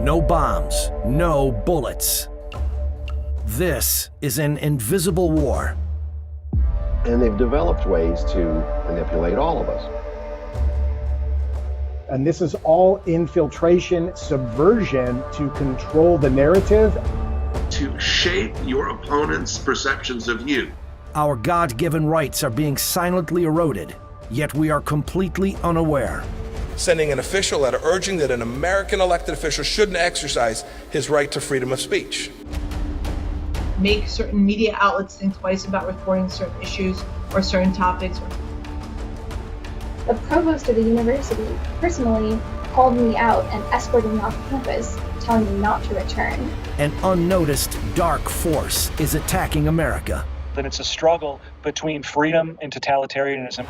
No bombs, no bullets. This is an invisible war. And they've developed ways to manipulate all of us. And this is all infiltration, subversion to control the narrative. To shape your opponent's perceptions of you. Our God-given rights are being silently eroded, yet we are completely unaware. Sending an official letter urging that an American elected official shouldn't exercise his right to freedom of speech. Make certain media outlets think twice about reporting certain issues or certain topics. The provost of the university personally called me out and escorted me off campus, telling me not to return. An unnoticed dark force is attacking America. That it's a struggle between freedom and totalitarianism.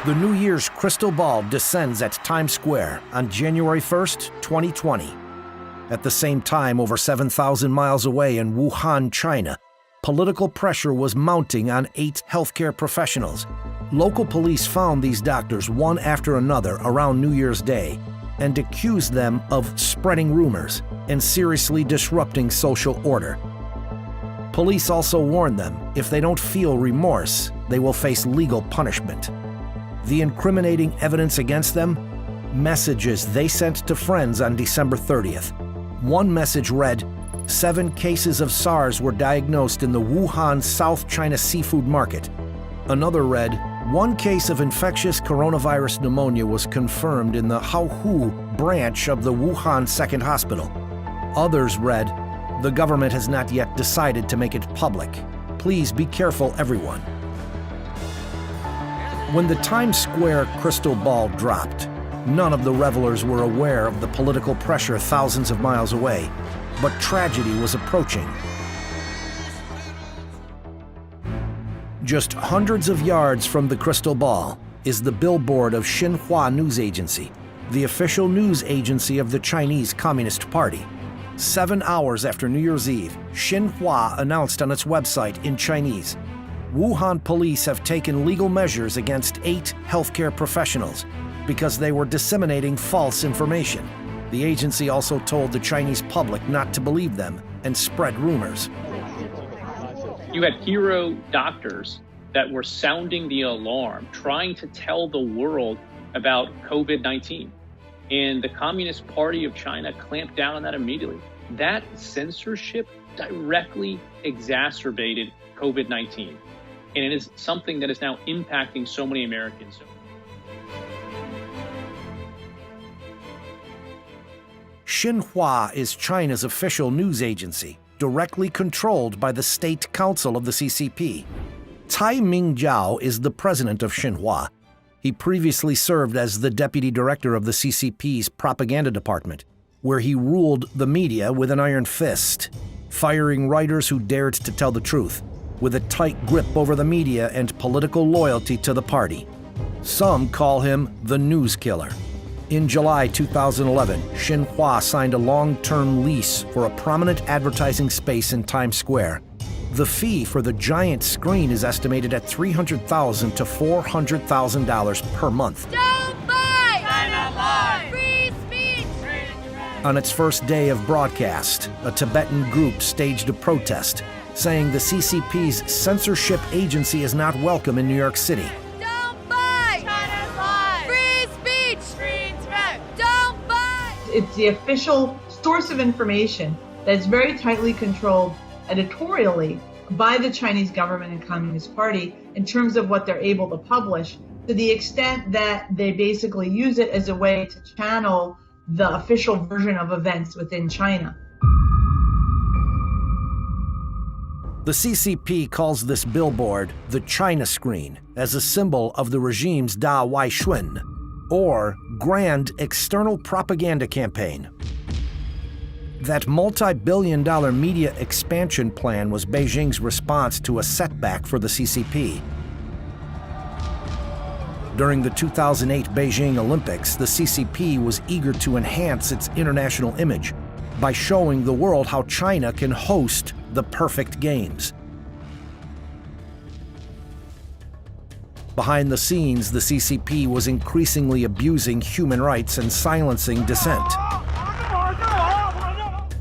The New Year's crystal ball descends at Times Square on January 1st, 2020. At the same time, over 7,000 miles away in Wuhan, China, political pressure was mounting on 8 healthcare professionals. Local police found these doctors one after another around New Year's Day and accused them of spreading rumors and seriously disrupting social order. Police also warned them if they don't feel remorse, they will face legal punishment. The incriminating evidence against them? Messages they sent to friends on December 30th. One message read, 7 cases of SARS were diagnosed in the Wuhan, South China seafood market. Another read, 1 case of infectious coronavirus pneumonia was confirmed in the Haohu branch of the Wuhan Second Hospital. Others read, the government has not yet decided to make it public. Please be careful, everyone. When the Times Square crystal ball dropped, none of the revelers were aware of the political pressure thousands of miles away, but tragedy was approaching. Just hundreds of yards from the crystal ball is the billboard of Xinhua News Agency, the official news agency of the Chinese Communist Party. 7 hours after New Year's Eve, Xinhua announced on its website in Chinese, Wuhan police have taken legal measures against 8 healthcare professionals because they were disseminating false information. The agency also told the Chinese public not to believe them and spread rumors. You had hero doctors that were sounding the alarm, trying to tell the world about COVID-19. And the Communist Party of China clamped down on that immediately. That censorship directly exacerbated COVID-19. And it is something that is now impacting so many Americans. Xinhua is China's official news agency, directly controlled by the State Council of the CCP. Cai Mingjiao is the president of Xinhua. He previously served as the deputy director of the CCP's propaganda department, where he ruled the media with an iron fist, firing writers who dared to tell the truth, with a tight grip over the media and political loyalty to the party. Some call him the news killer. In July 2011, Xinhua signed a long-term lease for a prominent advertising space in Times Square. The fee for the giant screen is estimated at $300,000 to $400,000 per month. Don't buy! China Live! Free speech! On its first day of broadcast, a Tibetan group staged a protest, saying the CCP's censorship agency is not welcome in New York City. Don't buy! China Live! Free speech! Free threat! Don't buy! It's the official source of information that is very tightly controlled editorially by the Chinese government and Communist Party in terms of what they're able to publish, to the extent that they basically use it as a way to channel the official version of events within China. The CCP calls this billboard the China screen as a symbol of the regime's Da Wai Shun, or Grand External Propaganda Campaign. That multi-billion-dollar media expansion plan was Beijing's response to a setback for the CCP. During the 2008 Beijing Olympics, the CCP was eager to enhance its international image by showing the world how China can host the perfect games. Behind the scenes, the CCP was increasingly abusing human rights and silencing dissent.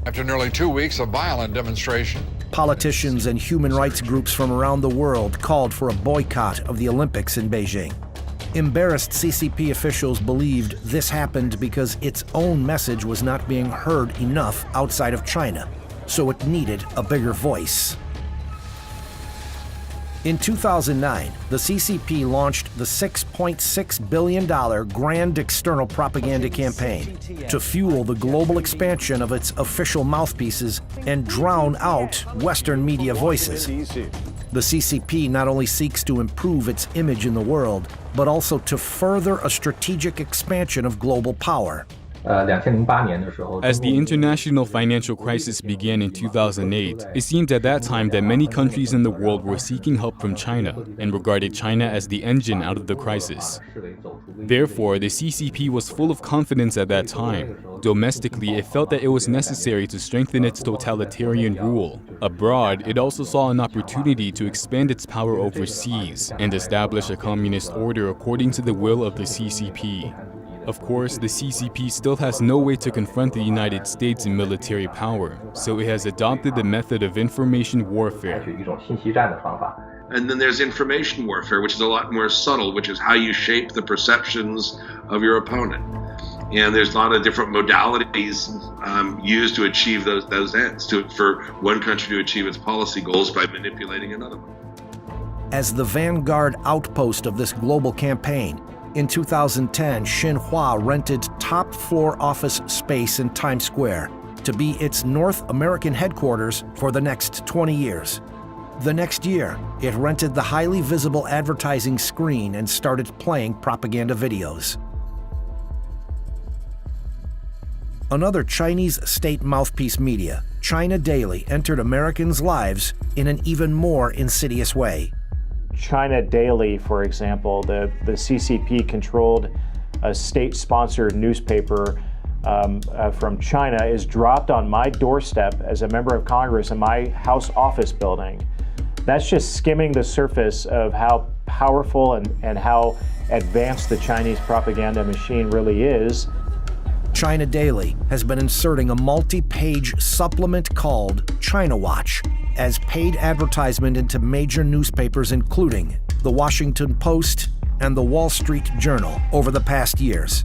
After nearly 2 weeks of violent demonstration, Politicians and human rights groups from around the world called for a boycott of the Olympics in Beijing. Embarrassed CCP officials believed this happened because its own message was not being heard enough outside of China, so it needed a bigger voice. In 2009, the CCP launched the $6.6 billion Grand External Propaganda Campaign to fuel the global expansion of its official mouthpieces and drown out Western media voices. The CCP not only seeks to improve its image in the world, but also to further a strategic expansion of global power. As the international financial crisis began in 2008, it seemed at that time that many countries in the world were seeking help from China and regarded China as the engine out of the crisis. Therefore, the CCP was full of confidence at that time. Domestically, it felt that it was necessary to strengthen its totalitarian rule. Abroad, it also saw an opportunity to expand its power overseas and establish a communist order according to the will of the CCP. Of course, the CCP still has no way to confront the United States in military power, so it has adopted the method of information warfare. And then there's information warfare, which is a lot more subtle, which is how you shape the perceptions of your opponent. And there's a lot of different modalities used to achieve those ends, for one country to achieve its policy goals by manipulating another one. As the vanguard outpost of this global campaign, in 2010, Xinhua rented top-floor office space in Times Square to be its North American headquarters for the next 20 years. The next year, it rented the highly visible advertising screen and started playing propaganda videos. Another Chinese state mouthpiece media, China Daily, entered Americans' lives in an even more insidious way. China Daily, for example, the CCP controlled a state-sponsored newspaper from China, is dropped on my doorstep as a member of Congress in my House office building. That's just skimming the surface of how powerful and how advanced the Chinese propaganda machine really is. China Daily has been inserting a multi-page supplement called China Watch as paid advertisement into major newspapers including The Washington Post and The Wall Street Journal over the past years.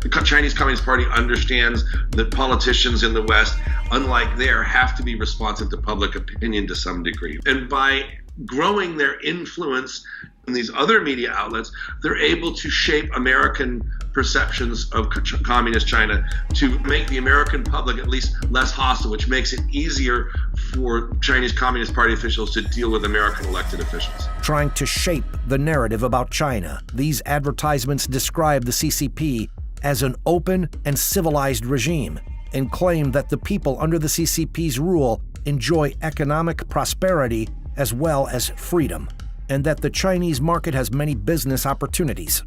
The Chinese Communist Party understands that politicians in the West, unlike there, have to be responsive to public opinion to some degree. And by growing their influence in these other media outlets, they're able to shape American perceptions of communist China to make the American public at least less hostile, which makes it easier for Chinese Communist Party officials to deal with American elected officials. Trying to shape the narrative about China, these advertisements describe the CCP as an open and civilized regime and claim that the people under the CCP's rule enjoy economic prosperity as well as freedom, and that the Chinese market has many business opportunities.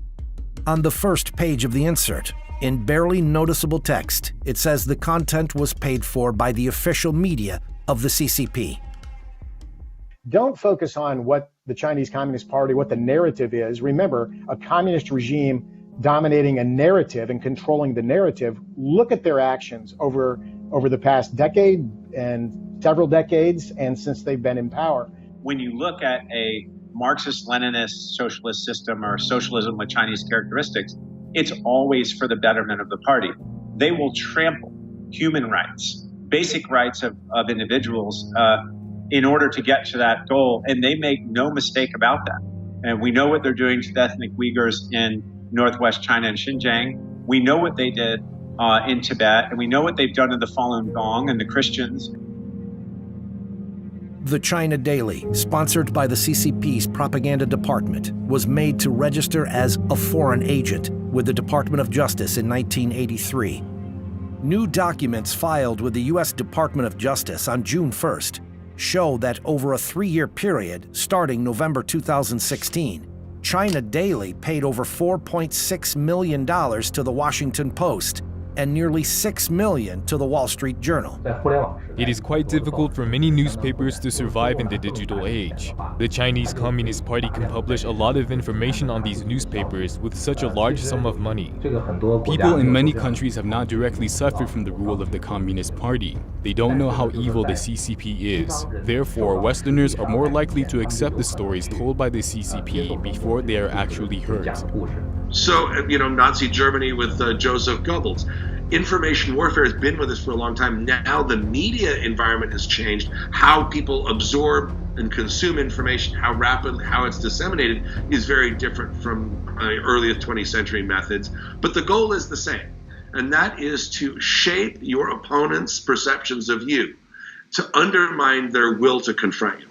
On the first page of the insert, in barely noticeable text, it says the content was paid for by the official media of the CCP. Don't focus on what the Chinese Communist Party, what the narrative is. Remember, a communist regime dominating a narrative and controlling the narrative. Look at their actions over the past decade and several decades and since they've been in power. When you look at a Marxist-Leninist socialist system or socialism with Chinese characteristics, it's always for the betterment of the party. They will trample human rights, basic rights of individuals in order to get to that goal, and they make no mistake about that. And we know what they're doing to the ethnic Uyghurs in northwest China and Xinjiang. We know what they did in Tibet, and we know what they've done to the Falun Gong and the Christians. The China Daily, sponsored by the CCP's propaganda department, was made to register as a foreign agent with the Department of Justice in 1983. New documents filed with the U.S. Department of Justice on June 1st show that over a 3-year period, starting November 2016, China Daily paid over $4.6 million to the Washington Post and nearly 6 million to the Wall Street Journal. It is quite difficult for many newspapers to survive in the digital age. The Chinese Communist Party can publish a lot of information on these newspapers with such a large sum of money. People in many countries have not directly suffered from the rule of the Communist Party. They don't know how evil the CCP is. Therefore, Westerners are more likely to accept the stories told by the CCP before they are actually heard. So, Nazi Germany with Joseph Goebbels. Information warfare has been with us for a long time. Now the media environment has changed. How people absorb and consume information, how it's disseminated is very different from earliest 20th century methods. But the goal is the same, and that is to shape your opponent's perceptions of you, to undermine their will to confront you.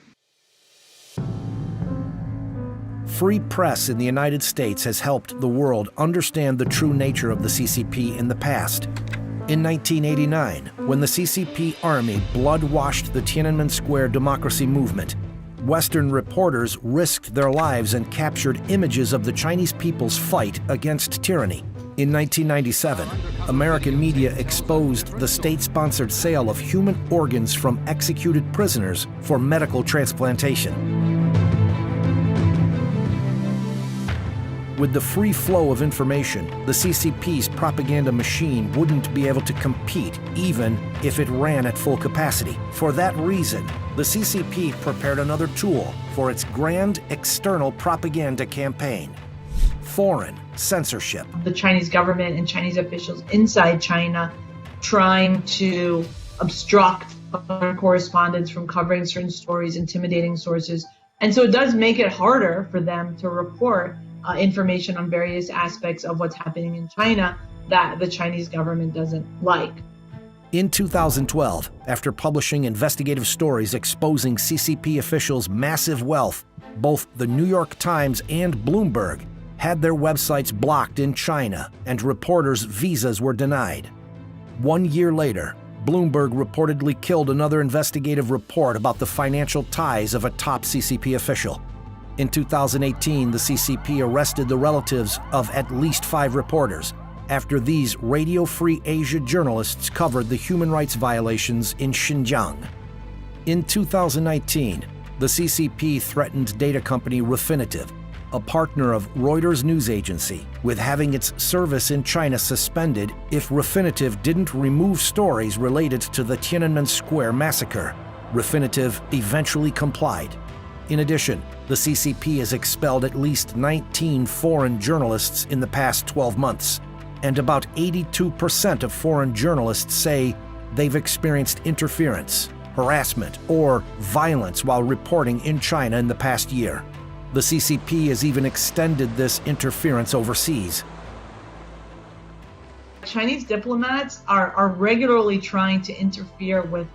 Free press in the United States has helped the world understand the true nature of the CCP in the past. In 1989, when the CCP army blood-washed the Tiananmen Square democracy movement, Western reporters risked their lives and captured images of the Chinese people's fight against tyranny. In 1997, American media exposed the state-sponsored sale of human organs from executed prisoners for medical transplantation. With the free flow of information, the CCP's propaganda machine wouldn't be able to compete even if it ran at full capacity. For that reason, the CCP prepared another tool for its grand external propaganda campaign: foreign censorship. The Chinese government and Chinese officials inside China trying to obstruct foreign correspondents from covering certain stories, intimidating sources. And so it does make it harder for them to report information on various aspects of what's happening in China that the Chinese government doesn't like. In 2012, after publishing investigative stories exposing CCP officials' massive wealth, both the New York Times and Bloomberg had their websites blocked in China, and reporters' visas were denied. 1 year later, Bloomberg reportedly killed another investigative report about the financial ties of a top CCP official. In 2018, the CCP arrested the relatives of at least 5 reporters after these Radio Free Asia journalists covered the human rights violations in Xinjiang. In 2019, the CCP threatened data company Refinitiv, a partner of Reuters news agency, with having its service in China suspended if Refinitiv didn't remove stories related to the Tiananmen Square massacre. Refinitiv eventually complied. In addition, the CCP has expelled at least 19 foreign journalists in the past 12 months, and about 82% of foreign journalists say they've experienced interference, harassment, or violence while reporting in China in the past year. The CCP has even extended this interference overseas. Chinese diplomats are regularly trying to interfere with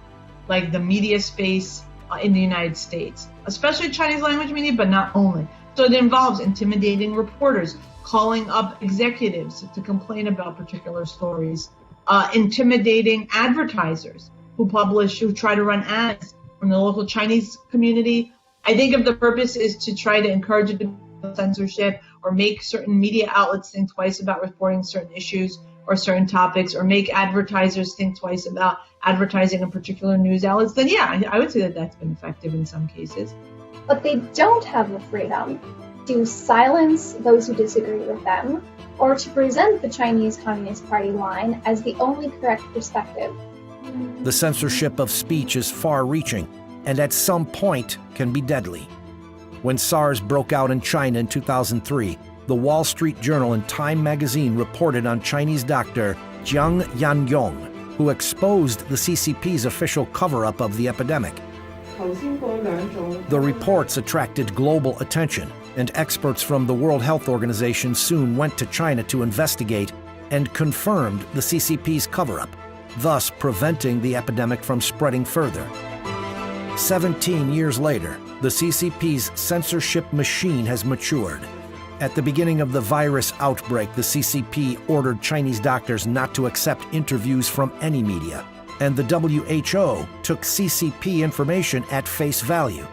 the media space in the United States, especially Chinese language media, but not only. So it involves intimidating reporters, calling up executives to complain about particular stories, intimidating advertisers who try to run ads from the local Chinese community. I think if the purpose is to try to encourage censorship or make certain media outlets think twice about reporting certain issues or certain topics, or make advertisers think twice about advertising in particular news outlets, then yeah, I would say that that's been effective in some cases. But they don't have the freedom to silence those who disagree with them, or to present the Chinese Communist Party line as the only correct perspective. The censorship of speech is far-reaching, and at some point can be deadly. When SARS broke out in China in 2003, the Wall Street Journal and Time magazine reported on Chinese doctor Jiang Yanyong, who exposed the CCP's official cover-up of the epidemic. The reports attracted global attention, and experts from the World Health Organization soon went to China to investigate and confirmed the CCP's cover-up, thus preventing the epidemic from spreading further. 17 years later, the CCP's censorship machine has matured. At the beginning of the virus outbreak, the CCP ordered Chinese doctors not to accept interviews from any media, and the WHO took CCP information at face value,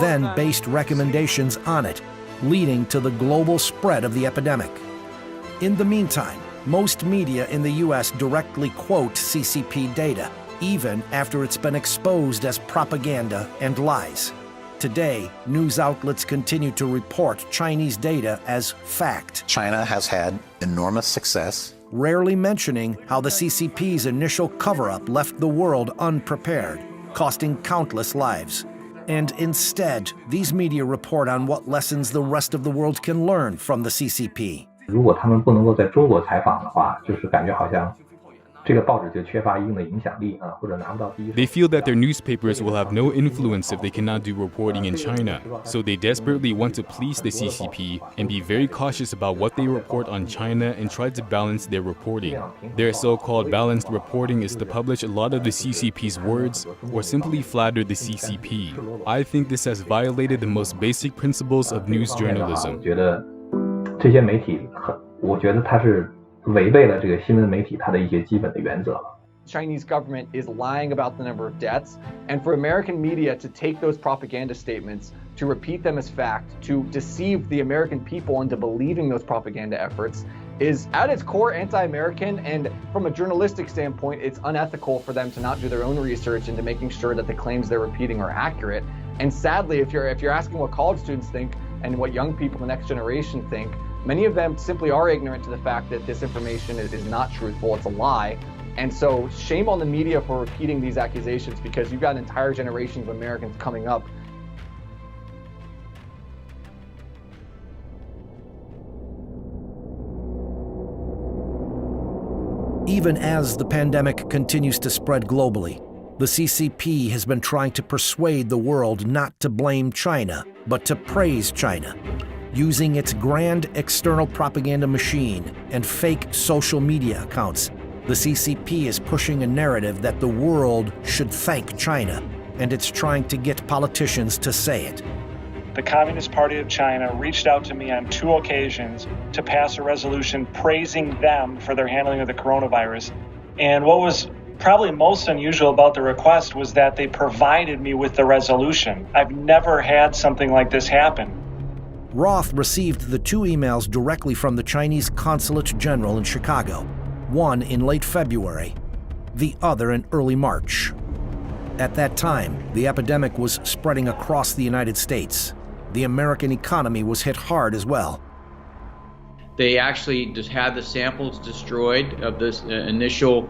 then based recommendations on it, leading to the global spread of the epidemic. In the meantime, Most media in the US directly quote CCP data, even after it's been exposed as propaganda and lies. Today, news outlets continue to report Chinese data as fact. China has had enormous success, rarely mentioning how the CCP's initial cover-up left the world unprepared, costing countless lives. And instead, these media report on what lessons the rest of the world can learn from the CCP. 如果他们不能够在中国采访的话，就是感觉好像这个报纸就缺乏一定的影响力啊，或者拿不到第一手。 They feel that their newspapers will have no influence if they cannot do reporting in China, so they desperately want to please the CCP and be very cautious about what they report on China and try to balance their reporting. Their so-called balanced reporting is to publish a lot of the CCP's words or simply flatter the CCP. I think this has violated the most basic principles of news journalism. 我觉得这些媒体我觉得它是违背了这个新闻媒体它的一些基本的原则。 Chinese government is lying about the number of deaths, and for American media to take those propaganda statements, to repeat them as fact, to deceive the American people into believing those propaganda efforts is at its core anti-American, and from a journalistic standpoint, it's unethical for them to not do their own research into making sure that the claims they're repeating are accurate. And sadly, if you're asking what college students think and what young people, the next generation think, many of them simply are ignorant to the fact that this information is not truthful, it's a lie. And so shame on the media for repeating these accusations, because you've got an entire generation of Americans coming up. Even as the pandemic continues to spread globally, the CCP has been trying to persuade the world not to blame China, but to praise China. Using its grand external propaganda machine and fake social media accounts, the CCP is pushing a narrative that the world should thank China, and it's trying to get politicians to say it. The Communist Party of China reached out to me on 2 occasions to pass a resolution praising them for their handling of the coronavirus. And what was probably most unusual about the request was that they provided me with the resolution. I've never had something like this happen. Roth received the 2 emails directly from the Chinese Consulate General in Chicago, one in late February, the other in early March. At that time, the epidemic was spreading across the United States. The American economy was hit hard as well. They actually just had the samples destroyed of this initial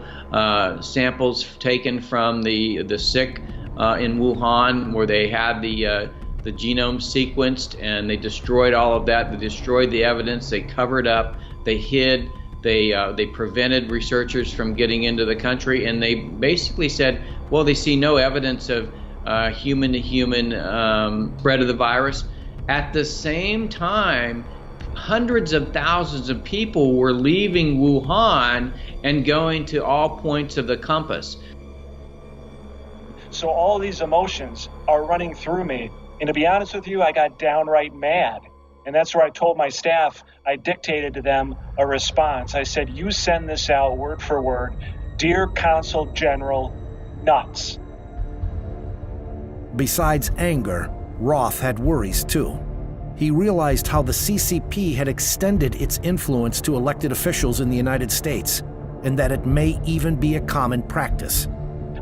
samples taken from the sick in Wuhan, where they had the genome sequenced, and they destroyed all of that. They destroyed the evidence. They covered up. They hid. They prevented researchers from getting into the country, and they basically said, well, they see no evidence of human-to-human spread of the virus. At the same time, hundreds of thousands of people were leaving Wuhan and going to all points of the compass. So all these emotions are running through me. And to be honest with you, I got downright mad. And that's where I told my staff, I dictated to them a response. I said, you send this out word for word. Dear Consul General, nuts. Besides anger, Roth had worries too. He realized how the CCP had extended its influence to elected officials in the United States, and that it may even be a common practice.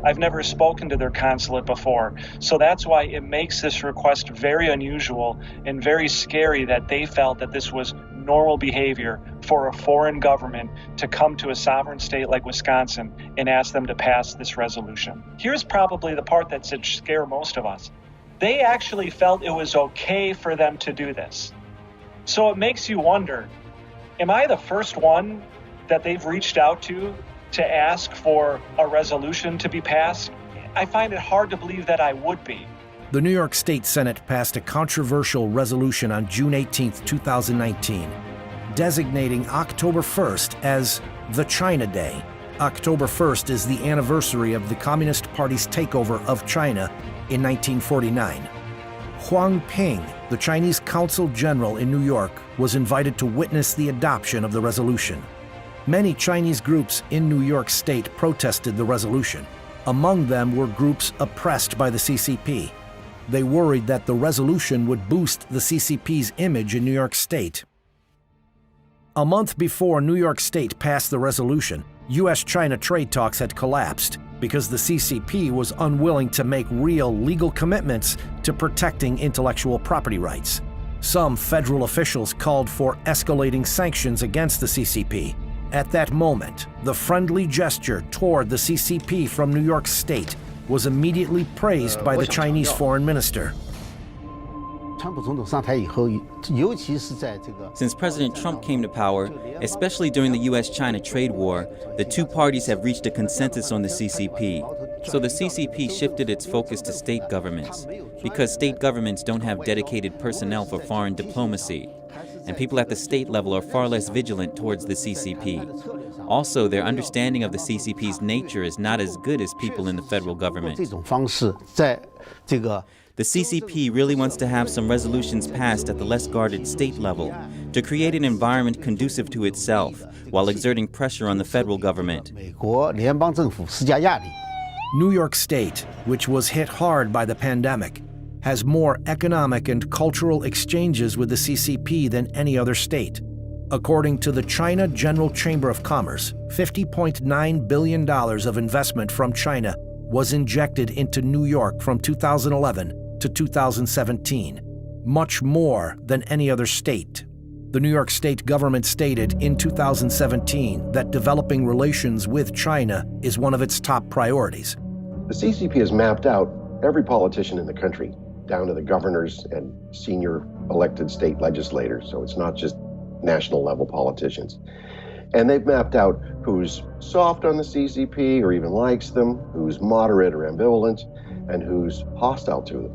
I've never spoken to their consulate before, so that's why it makes this request very unusual and very scary that they felt that this was normal behavior for a foreign government to come to a sovereign state like Wisconsin and ask them to pass this resolution. Here's probably the part that should scare most of us. They actually felt it was okay for them to do this. So it makes you wonder, am I the first one that they've reached out to ask for a resolution to be passed? I find it hard to believe that I would be. The New York State Senate passed a controversial resolution on June 18, 2019, designating October 1st as the China Day. October 1st is the anniversary of the Communist Party's takeover of China in 1949. Huang Ping, the Chinese Consul General in New York, was invited to witness the adoption of the resolution. Many Chinese groups in New York State protested the resolution. Among them were groups oppressed by the CCP. They worried that the resolution would boost the CCP's image in New York State. A month before New York State passed the resolution, U.S.-China trade talks had collapsed because the CCP was unwilling to make real legal commitments to protecting intellectual property rights. Some federal officials called for escalating sanctions against the CCP. At that moment, the friendly gesture toward the CCP from New York State was immediately praised by the Chinese foreign minister. Since President Trump came to power, especially during the U.S.-China trade war, the two parties have reached a consensus on the CCP. So the CCP shifted its focus to state governments, because state governments don't have dedicated personnel for foreign diplomacy, and people at the state level are far less vigilant towards the CCP. Also, their understanding of the CCP's nature is not as good as people in the federal government. The CCP really wants to have some resolutions passed at the less guarded state level to create an environment conducive to itself while exerting pressure on the federal government. New York State, which was hit hard by the pandemic, has more economic and cultural exchanges with the CCP than any other state. According to the China General Chamber of Commerce, $50.9 billion of investment from China was injected into New York from 2011 to 2017, much more than any other state. The New York State government stated in 2017 that developing relations with China is one of its top priorities. The CCP has mapped out every politician in the country, down to the governors and senior elected state legislators, so it's not just national level politicians. And they've mapped out who's soft on the CCP or even likes them, who's moderate or ambivalent, and who's hostile to them.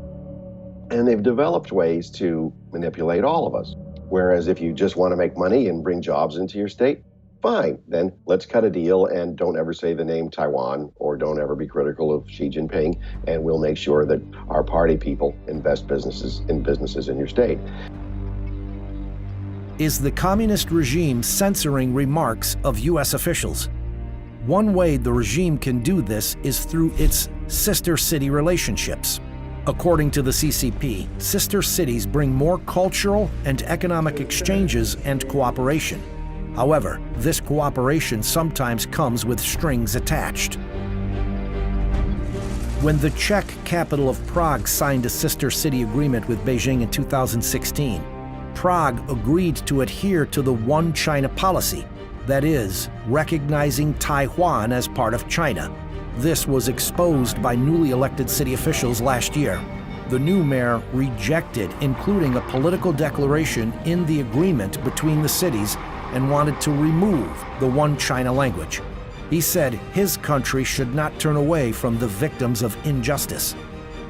And they've developed ways to manipulate all of us. Whereas if you just want to make money and bring jobs into your state, fine, then let's cut a deal and don't ever say the name Taiwan or don't ever be critical of Xi Jinping, and we'll make sure that our party people invest in businesses in your state. Is the communist regime censoring remarks of U.S. officials? One way the regime can do this is through its sister city relationships. According to the CCP, sister cities bring more cultural and economic exchanges and cooperation. However, this cooperation sometimes comes with strings attached. When the Czech capital of Prague signed a sister city agreement with Beijing in 2016, Prague agreed to adhere to the One China policy, that is, recognizing Taiwan as part of China. This was exposed by newly elected city officials last year. The new mayor rejected including a political declaration in the agreement between the cities and wanted to remove the One China language. He said his country should not turn away from the victims of injustice.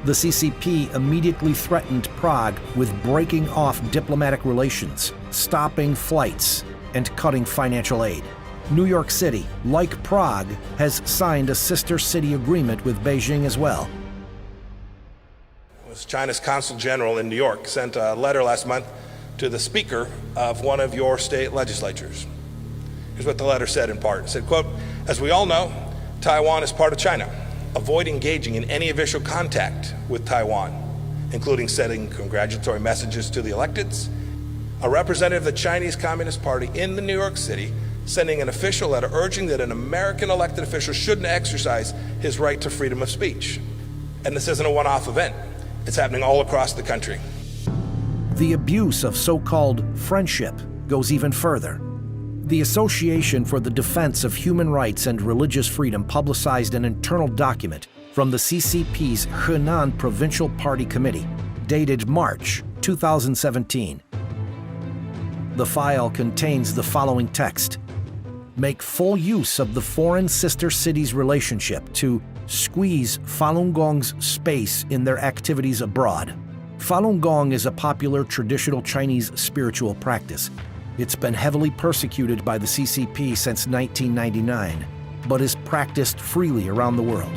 The CCP immediately threatened Prague with breaking off diplomatic relations, stopping flights, and cutting financial aid. New York City, like Prague, has signed a sister city agreement with Beijing as well. China's Consul General in New York sent a letter last month to the Speaker of one of your state legislatures. Here's what the letter said in part. It said, quote, "As we all know, Taiwan is part of China. Avoid engaging in any official contact with Taiwan, including sending congratulatory messages to the electeds. A representative of the Chinese Communist Party in the New York City sending an official letter urging that an American elected official shouldn't exercise his right to freedom of speech." And this isn't a one-off event. It's happening all across the country. The abuse of so-called friendship goes even further. The Association for the Defense of Human Rights and Religious Freedom publicized an internal document from the CCP's Henan Provincial Party Committee, dated March 2017. The file contains the following text: make full use of the foreign sister cities' relationship to squeeze Falun Gong's space in their activities abroad. Falun Gong is a popular traditional Chinese spiritual practice. It's been heavily persecuted by the CCP since 1999, but is practiced freely around the world.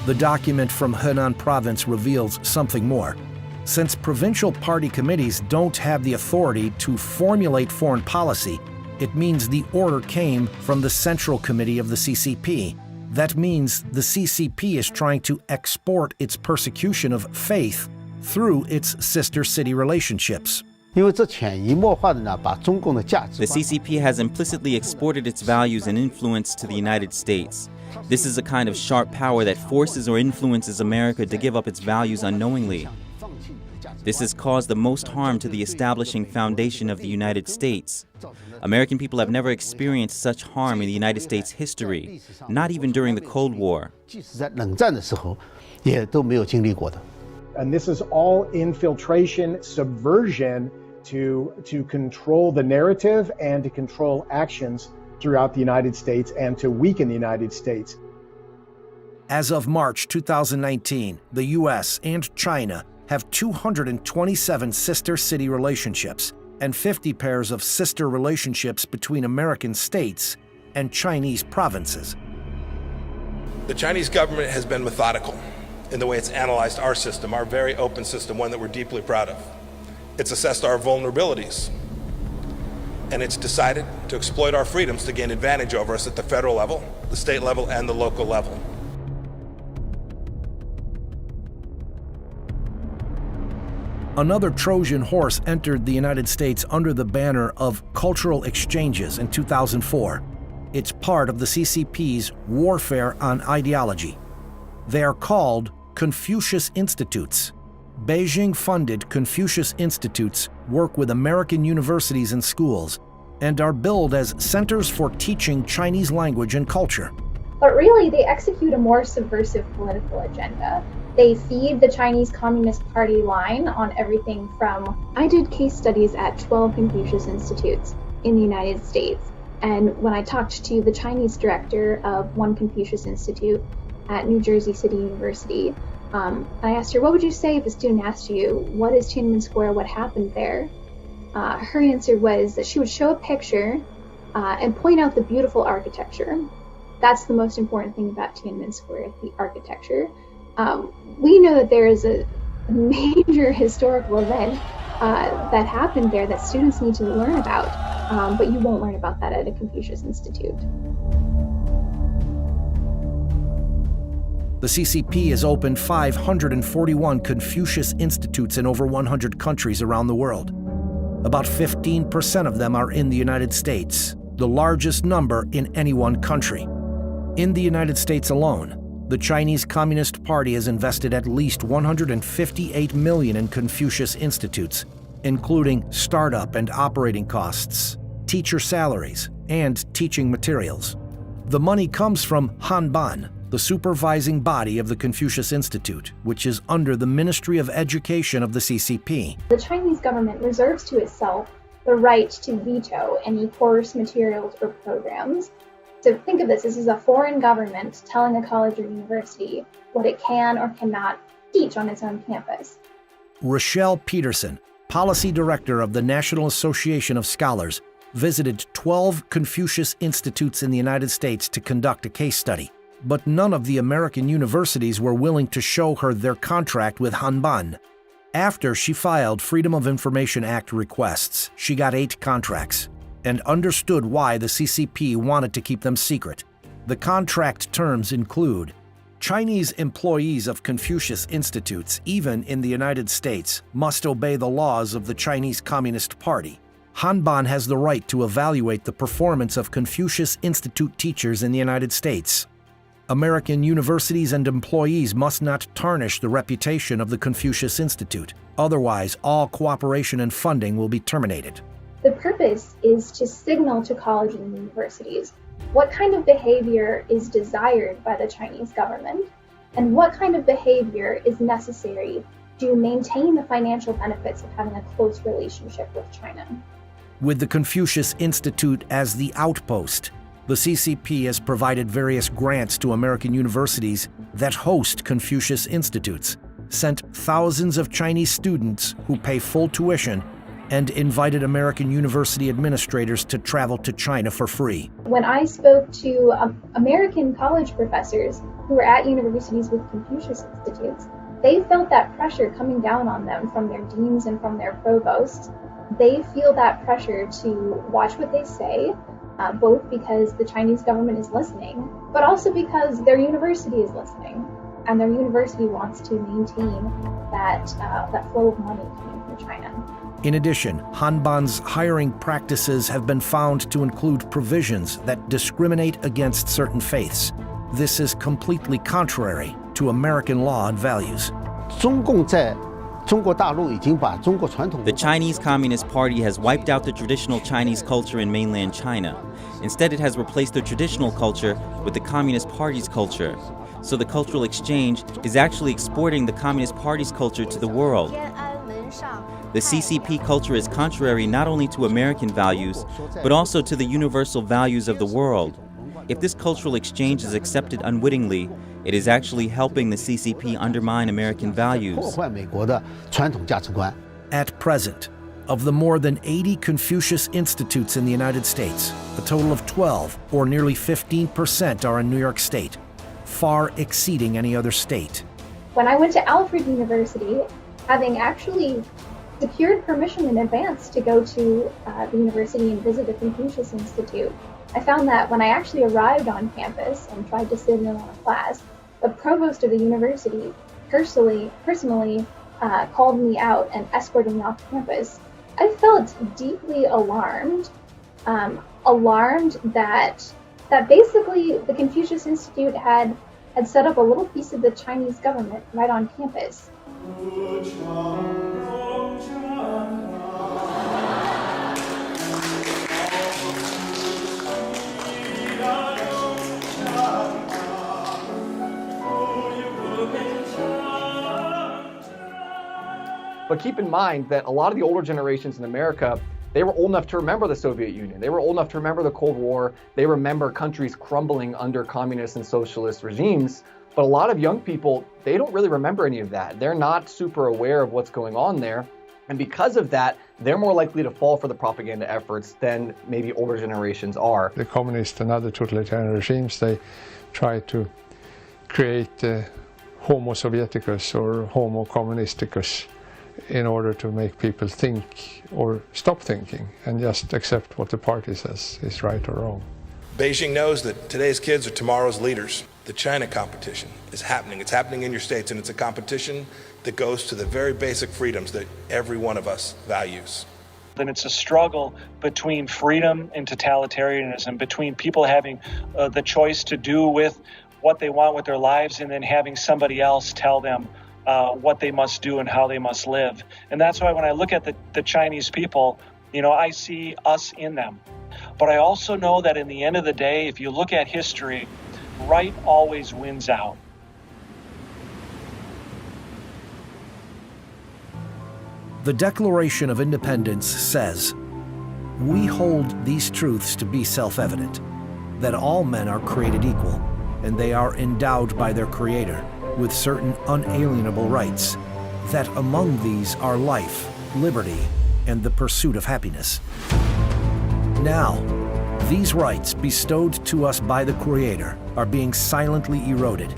The document from Henan Province reveals something more. Since provincial party committees don't have the authority to formulate foreign policy, it means the order came from the Central Committee of the CCP. That means the CCP is trying to export its persecution of faith through its sister city relationships. The CCP has implicitly exported its values and influence to the United States. This is a kind of sharp power that forces or influences America to give up its values unknowingly. This has caused the most harm to the establishing foundation of the United States. American people have never experienced such harm in the United States history, not even during the Cold War. And this is all infiltration, subversion to control the narrative and to control actions throughout the United States and to weaken the United States. As of March 2019, the U.S. and China have 227 sister city relationships and 50 pairs of sister relationships between American states and Chinese provinces. The Chinese government has been methodical in the way it's analyzed our system, our very open system, one that we're deeply proud of. It's assessed our vulnerabilities, and it's decided to exploit our freedoms to gain advantage over us at the federal level, the state level, and the local level. Another Trojan horse entered the United States under the banner of cultural exchanges in 2004. It's part of the CCP's warfare on ideology. They are called Confucius Institutes. Beijing-funded Confucius Institutes work with American universities and schools and are billed as centers for teaching Chinese language and culture. But really, they execute a more subversive political agenda. They feed the Chinese Communist Party line on everything from... I did case studies at 12 Confucius Institutes in the United States, and when I talked to the Chinese director of one Confucius Institute at New Jersey City University, I asked her, what would you say if a student asked you, what is Tiananmen Square, what happened there? Her answer was that she would show a picture and point out the beautiful architecture. That's the most important thing about Tiananmen Square, the architecture. We know that there is a major historical event that happened there that students need to learn about, but you won't learn about that at a Confucius Institute. The CCP has opened 541 Confucius Institutes in over 100 countries around the world. About 15% of them are in the United States, the largest number in any one country. In the United States alone, the Chinese Communist Party has invested at least $158 million in Confucius Institutes, including startup and operating costs, teacher salaries, and teaching materials. The money comes from Hanban, the supervising body of the Confucius Institute, which is under the Ministry of Education of the CCP. The Chinese government reserves to itself the right to veto any course, materials, or programs. So think of this as a foreign government telling a college or university what it can or cannot teach on its own campus. Rochelle Peterson, policy director of the National Association of Scholars, visited 12 Confucius Institutes in the United States to conduct a case study. But none of the American universities were willing to show her their contract with Hanban. After she filed Freedom of Information Act requests, she got 8 contracts and understood why the CCP wanted to keep them secret. The contract terms include Chinese employees of Confucius Institutes, even in the United States, must obey the laws of the Chinese Communist Party. Hanban has the right to evaluate the performance of Confucius Institute teachers in the United States. American universities and employees must not tarnish the reputation of the Confucius Institute. Otherwise, all cooperation and funding will be terminated. The purpose is to signal to colleges and universities what kind of behavior is desired by the Chinese government and what kind of behavior is necessary to maintain the financial benefits of having a close relationship with China. With the Confucius Institute as the outpost, the CCP has provided various grants to American universities that host Confucius Institutes, sent thousands of Chinese students who pay full tuition, and invited American university administrators to travel to China for free. When I spoke to American college professors who were at universities with Confucius Institutes, they felt that pressure coming down on them from their deans and from their provosts. They feel that pressure to watch what they say, both because the Chinese government is listening, but also because their university is listening. and their university wants to maintain that flow of money coming from China. In addition, Hanban's hiring practices have been found to include provisions that discriminate against certain faiths. This is completely contrary to American law and values. The Chinese Communist Party has wiped out the traditional Chinese culture in mainland China. Instead, it has replaced the traditional culture with the Communist Party's culture. So the cultural exchange is actually exporting the Communist Party's culture to the world. The CCP culture is contrary not only to American values, but also to the universal values of the world. If this cultural exchange is accepted unwittingly, it is actually helping the CCP undermine American values. At present, of the more than 80 Confucius Institutes in the United States, a total of 12, or nearly 15%, are in New York State, far exceeding any other state. When I went to Alfred University, having actually secured permission in advance to go to the university and visit the Confucius Institute, I found that when I actually arrived on campus and tried to sit in on a class, the provost of the university personally called me out and escorted me off campus. I felt deeply alarmed, that basically the Confucius Institute had set up a little piece of the Chinese government right on campus. But keep in mind that a lot of the older generations in America, they were old enough to remember the Soviet Union. They were old enough to remember the Cold War. They remember countries crumbling under communist and socialist regimes. But a lot of young people, they don't really remember any of that. They're not super aware of what's going on there. And because of that, they're more likely to fall for the propaganda efforts than maybe older generations are. The communist and other totalitarian regimes, they try to create Homo Sovieticus or Homo Communisticus in order to make people think or stop thinking and just accept what the party says is right or wrong. Beijing knows that today's kids are tomorrow's leaders. The China competition is happening. It's happening in your states, and it's a competition that goes to the very basic freedoms that every one of us values. Then it's a struggle between freedom and totalitarianism, between people having the choice to do with what they want with their lives and then having somebody else tell them what they must do and how they must live. And that's why when I look at the Chinese people, I see us in them. But I also know that in the end of the day, if you look at history, right always wins out. The Declaration of Independence says, "We hold these truths to be self-evident, that all men are created equal, and they are endowed by their Creator with certain unalienable rights, that among these are life, liberty, and the pursuit of happiness." Now, these rights bestowed to us by the Creator are being silently eroded.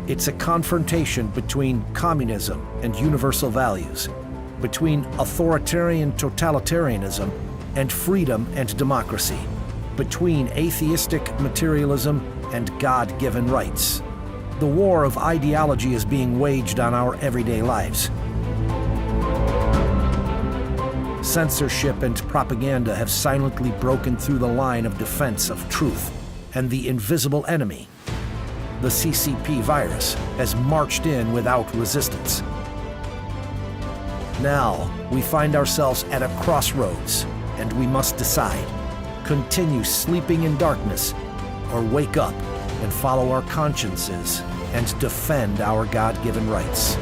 It's a confrontation between communism and universal values, between authoritarian totalitarianism and freedom and democracy, between atheistic materialism and God-given rights. The war of ideology is being waged on our everyday lives. Censorship and propaganda have silently broken through the line of defense of truth, and the invisible enemy, the CCP virus, has marched in without resistance. Now, we find ourselves at a crossroads, and we must decide: continue sleeping in darkness, or wake up and follow our consciences and defend our God-given rights.